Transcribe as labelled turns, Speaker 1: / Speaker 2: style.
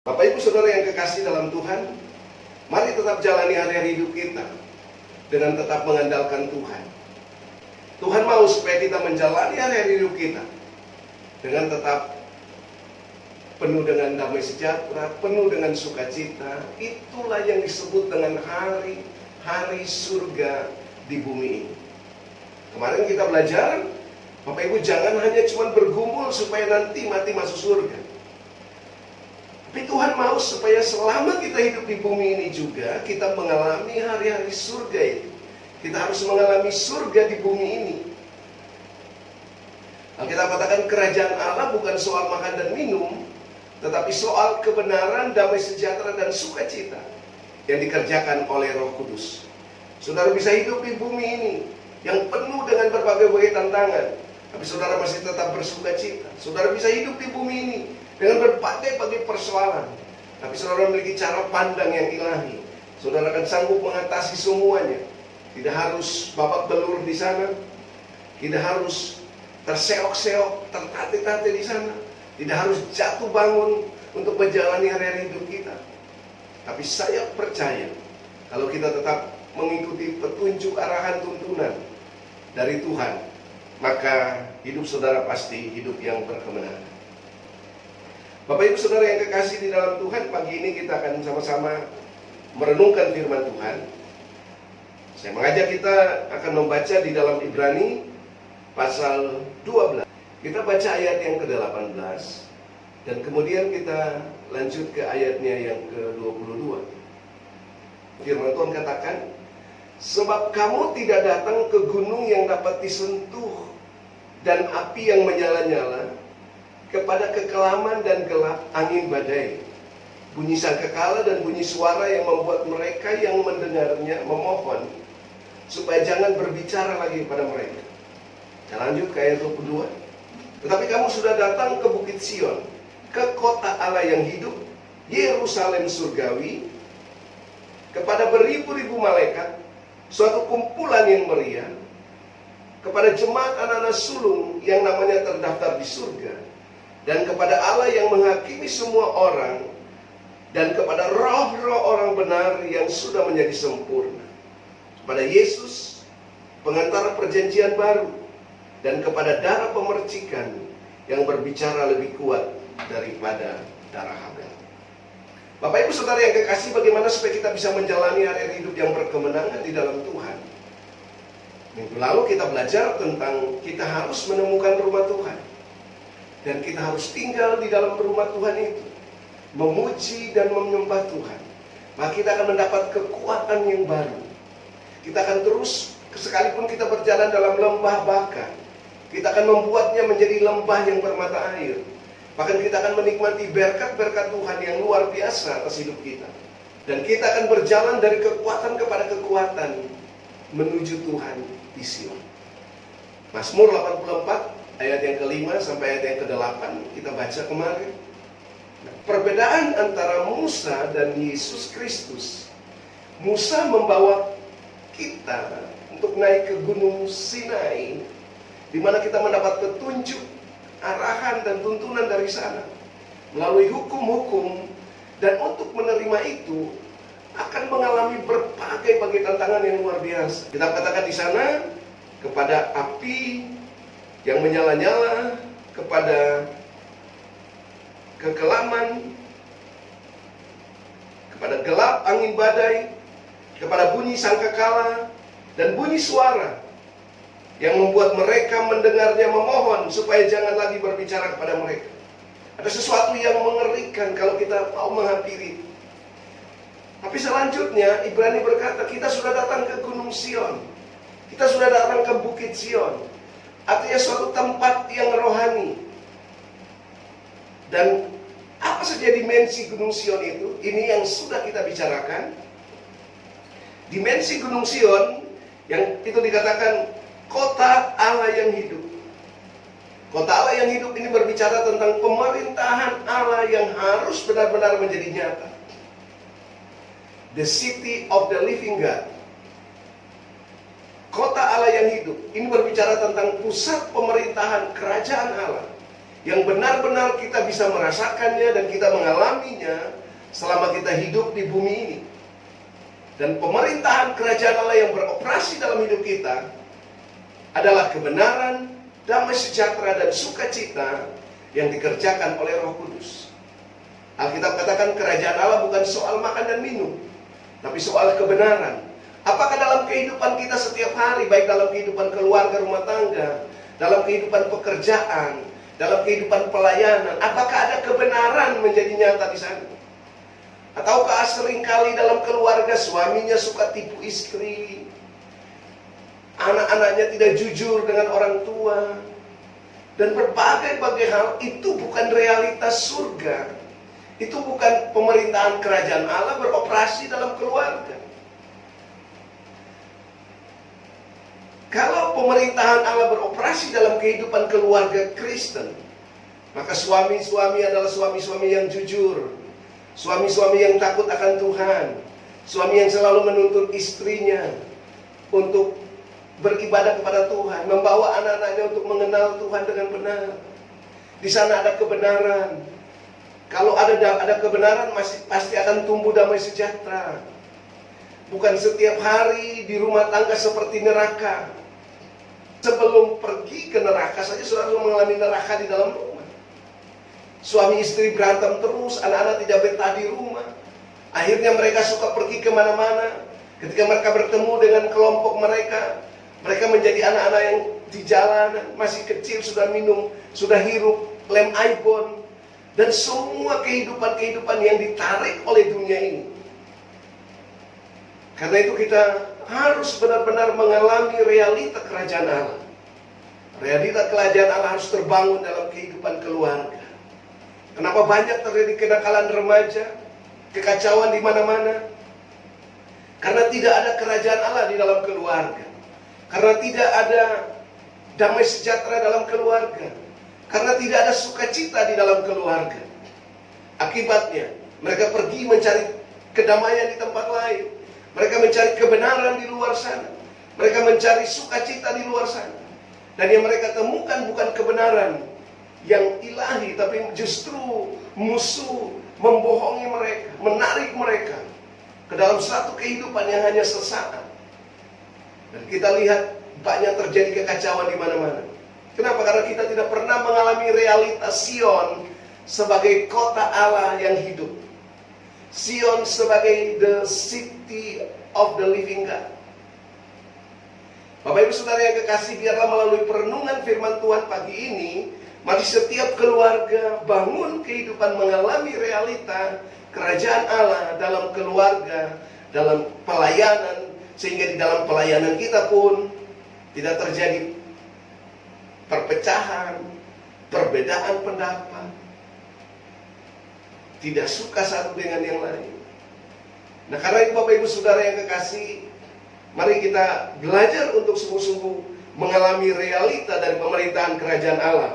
Speaker 1: Bapak Ibu Saudara yang kekasih dalam Tuhan, mari tetap jalani hari-hari hidup kita dengan tetap mengandalkan Tuhan. Tuhan mau supaya kita menjalani hari-hari hidup kita dengan tetap penuh dengan damai sejahtera, penuh dengan sukacita. Itulah yang disebut dengan hari-hari surga di bumi ini. Kemarin kita belajar, Bapak Ibu jangan hanya cuma bergumul supaya nanti mati masuk surga. Tapi Tuhan mau supaya selama kita hidup di bumi ini juga kita mengalami hari-hari surga itu. Kita harus mengalami surga di bumi ini. Alkitab katakan kerajaan Allah bukan soal makan dan minum, tetapi soal kebenaran, damai sejahtera dan sukacita yang dikerjakan oleh Roh Kudus. Saudara bisa hidup di bumi ini yang penuh dengan berbagai tantangan, tapi saudara masih tetap bersukacita. Saudara bisa hidup di bumi ini dengan berbagai persoalan, tapi saudara memiliki cara pandang yang ilahi. Saudara akan sanggup mengatasi semuanya. Tidak harus babak belur di sana, tidak harus terseok-seok, tertatih-tatih di sana, tidak harus jatuh bangun untuk menjalani hari-hari hidup kita. Tapi saya percaya kalau kita tetap mengikuti petunjuk arahan tuntunan dari Tuhan, maka hidup saudara pasti hidup yang berkemenangan. Bapak Ibu Saudara yang kekasih di dalam Tuhan, pagi ini kita akan sama-sama merenungkan firman Tuhan. Saya mengajak kita akan membaca di dalam Ibrani pasal 12. Kita baca ayat yang ke-18 dan kemudian kita lanjut ke ayatnya yang ke-22. Firman Tuhan katakan, sebab kamu tidak datang ke gunung yang dapat disentuh dan api yang menyala-nyala, kepada kekelaman dan gelap angin badai, bunyi sangkakala dan bunyi suara yang membuat mereka yang mendengarnya memohon supaya jangan berbicara lagi kepada mereka. Kita lanjut ke ayat 22. Tetapi kamu sudah datang ke Bukit Sion, ke kota Allah yang hidup, Yerusalem surgawi, kepada beribu-ribu malaikat, suatu kumpulan yang meriah, kepada jemaat anak-anak sulung yang namanya terdaftar di surga, dan kepada Allah yang menghakimi semua orang, dan kepada roh-roh orang benar yang sudah menjadi sempurna, kepada Yesus, pengantara perjanjian baru, dan kepada darah pemercikan yang berbicara lebih kuat daripada darah Habel. Bapak Ibu Saudara yang kekasih, bagaimana supaya kita bisa menjalani hari hidup yang berkemenangan di dalam Tuhan? Minggu lalu kita belajar tentang kita harus menemukan rumah Tuhan. Dan kita harus tinggal di dalam rumah Tuhan itu, memuji dan menyembah Tuhan. Maka kita akan mendapat kekuatan yang baru. Kita akan terus, sekalipun kita berjalan dalam lembah baka, kita akan membuatnya menjadi lembah yang bermata air. Bahkan kita akan menikmati berkat-berkat Tuhan yang luar biasa atas hidup kita. Dan kita akan berjalan dari kekuatan kepada kekuatan menuju Tuhan di Sion. Mazmur 84 ayat yang ke-5 sampai ayat yang ke-8 kita baca kemarin. Nah, perbedaan antara Musa dan Yesus Kristus. Musa membawa kita untuk naik ke Gunung Sinai, di mana kita mendapat petunjuk, arahan dan tuntunan dari sana melalui hukum-hukum, dan untuk menerima itu akan mengalami berbagai tantangan yang luar biasa. Kita katakan di sana kepada api yang menyala-nyala, kepada kekelaman, kepada gelap angin badai, kepada bunyi sangkakala dan bunyi suara yang membuat mereka mendengarnya memohon supaya jangan lagi berbicara kepada mereka. Ada sesuatu yang mengerikan kalau kita mau menghampiri. Tapi selanjutnya Ibrani berkata, kita sudah datang ke Gunung Sion, kita sudah datang ke Bukit Sion. Artinya suatu tempat yang rohani. Dan apa saja dimensi Gunung Sion itu? Ini yang sudah kita bicarakan. Dimensi Gunung Sion yang itu dikatakan kota Allah yang hidup. Kota Allah yang hidup ini berbicara tentang pemerintahan Allah yang harus benar-benar menjadi nyata. The city of the living God. Kota Allah yang hidup ini berbicara tentang pusat pemerintahan kerajaan Allah yang benar-benar kita bisa merasakannya dan kita mengalaminya selama kita hidup di bumi ini. Dan pemerintahan kerajaan Allah yang beroperasi dalam hidup kita adalah kebenaran, damai sejahtera, dan sukacita yang dikerjakan oleh Roh Kudus. Alkitab katakan kerajaan Allah bukan soal makan dan minum, tapi soal kebenaran. Apakah dalam kehidupan kita setiap hari, baik dalam kehidupan keluarga, rumah tangga, dalam kehidupan pekerjaan, dalam kehidupan pelayanan, apakah ada kebenaran menjadi nyata di sana? Ataukah seringkali dalam keluarga suaminya suka tipu istri, anak-anaknya tidak jujur dengan orang tua, dan berbagai-bagai hal. Itu bukan realitas surga. Itu bukan pemerintahan kerajaan Allah beroperasi dalam keluarga. Kalau pemerintahan Allah beroperasi dalam kehidupan keluarga Kristen, maka suami-suami adalah suami-suami yang jujur, suami-suami yang takut akan Tuhan, suami yang selalu menuntun istrinya untuk beribadah kepada Tuhan, membawa anak-anaknya untuk mengenal Tuhan dengan benar. Di sana ada kebenaran. Kalau ada kebenaran, pasti akan tumbuh damai sejahtera. Bukan setiap hari di rumah tangga seperti neraka. Sebelum pergi ke neraka saja sudah mengalami neraka di dalam rumah. Suami istri berantem terus, anak-anak tidak betah di rumah. Akhirnya mereka suka pergi kemana-mana. Ketika mereka bertemu dengan kelompok mereka, mereka menjadi anak-anak yang di jalanan, masih kecil sudah minum, sudah hirup lem iPhone, dan semua kehidupan-kehidupan yang ditarik oleh dunia ini. Karena itu kita harus benar-benar mengalami realita kerajaan Allah. Realita kerajaan Allah harus terbangun dalam kehidupan keluarga. Kenapa banyak terjadi kenakalan remaja, kekacauan di mana-mana? Karena tidak ada kerajaan Allah di dalam keluarga. Karena tidak ada damai sejahtera dalam keluarga. Karena tidak ada sukacita di dalam keluarga. Akibatnya, mereka pergi mencari kedamaian di tempat lain. Mereka mencari kebenaran di luar sana. Mereka mencari sukacita di luar sana. Dan yang mereka temukan bukan kebenaran yang ilahi, tapi justru musuh membohongi mereka, menarik mereka ke dalam satu kehidupan yang hanya sesaat. Dan kita lihat banyak terjadi kekacauan di mana-mana. Kenapa? Karena kita tidak pernah mengalami realitas Sion sebagai kota Allah yang hidup. Sion sebagai the city of the living God. Bapak Ibu Saudara yang kekasih, biarlah melalui perenungan firman Tuhan pagi ini, mari setiap keluarga bangun kehidupan mengalami realita kerajaan Allah dalam keluarga, dalam pelayanan, sehingga di dalam pelayanan kita pun tidak terjadi perpecahan, perbedaan pendapat, tidak suka satu dengan yang lain. Nah, karena itu Bapak Ibu Saudara yang kekasih, mari kita belajar untuk sungguh-sungguh mengalami realita dari pemerintahan kerajaan Allah